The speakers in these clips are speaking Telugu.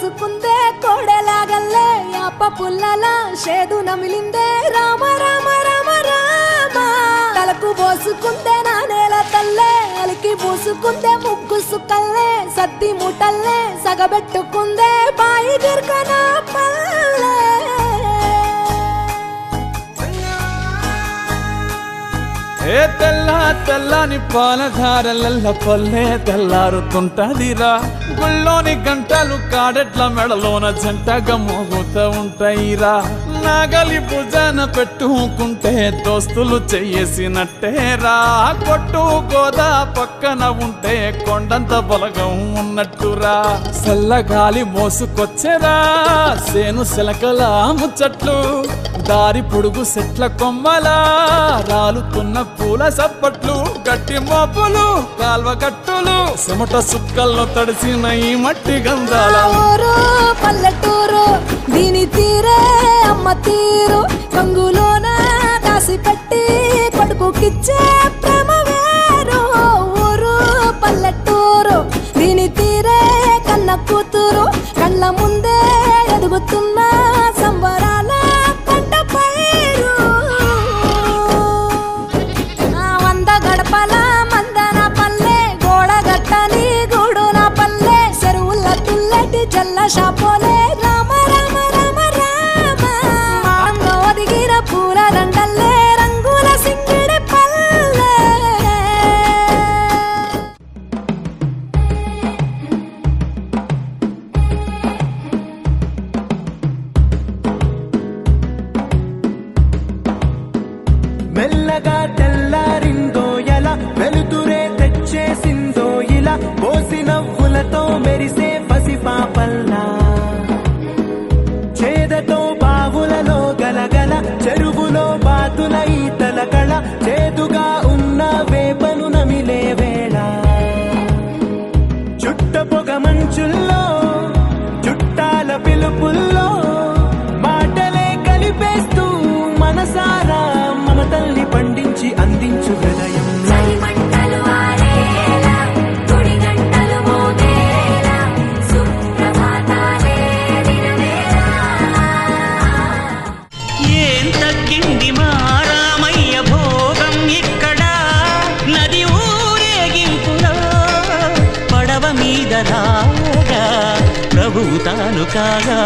పూసుకుందే కోడెలాగల్లే యాప పుల్లల షేదు నమిలిందే రామ రామ రామ రామ తలకు పోసుకుందే నా నేల తల్లే అలికి పూసుకుందే ముగ్గు సుక్కల్లే సద్ది ముటల్లే సగబెట్టుకుందే బాయి గిర్కన పల్లె ఏ తెల్ల తెల్లని పాలధారలల్ల పల్లె తెల్లారుతుంటదిరా గుళ్ళోని గంటలు కాడెట్ల మెడలోన జంటగా మోగుతూ ఉంటాయిరా నాగలి భుజాన పెట్టుకుంటే దోస్తులు చెయ్యేసినట్టేరా కొట్టు గోదా పక్కన ఉంటే కొండంత బలగం ఉన్నట్టురా చల్లగాలి మోసుకొచ్చెరా సేను శిలకల ముచ్చట్లు దారి పొడుగు చెట్ల కొమ్మలా రాలుతున్న పూల సప్పట్లు గట్టి మోపులు కాల్వ గట్టులు చెమట సుక్కల్లో తడిసిన ఈ మట్టి గంధాల ఊరు పల్లెటూరు దీని తీరే అమ్మ తీరు కంగులోన దాసి పెట్టి కొడుకుకిచ్చే ప్రేమ వేరు ఊరు పల్లెటూరు దీని తీరే కన్న కూతురు కళ్ళ ముందే ఎదుగుతున్న సంబరాల పంట పైరు వంద గడపల మందన పల్లె గోడ గట్టని గూడు నా పల్లె చెరువుల తుల్లటి జల్ల షాపోలే రామ రామ రామ రామ అంగా ఒదిగిన పూల దండల్లే రంగుల సింగిడి పల్లె మెల్లగా తెల్లారిందో ఎలా వెలుతురే తెచ్చేసిందో ఇలా పోసి నవ్వులతో మెరిసే పసిపాపల్లా చేదతో బావులలో గలగల చెరువులో బాతుల ఈతల కళ చేదుగా ఉన్న వేపను నమిలే వేళ చుట్ట పొగ మంచుల్లో చుట్టాల పిలుపుల్లో మాటలే కలిపేస్తూ మనసారా మమతల్ని పండించి అందించు హృదయం ఏం తగ్గింది మా రామయ్య భోగం ఇక్కడ నది ఊరేగింపులో పడవ మీద రాగా ప్రభువు తాను కాగా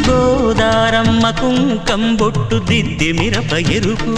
గోదారమ్మ కుంకం బొట్టు దిద్ది మిరప ఎరుపు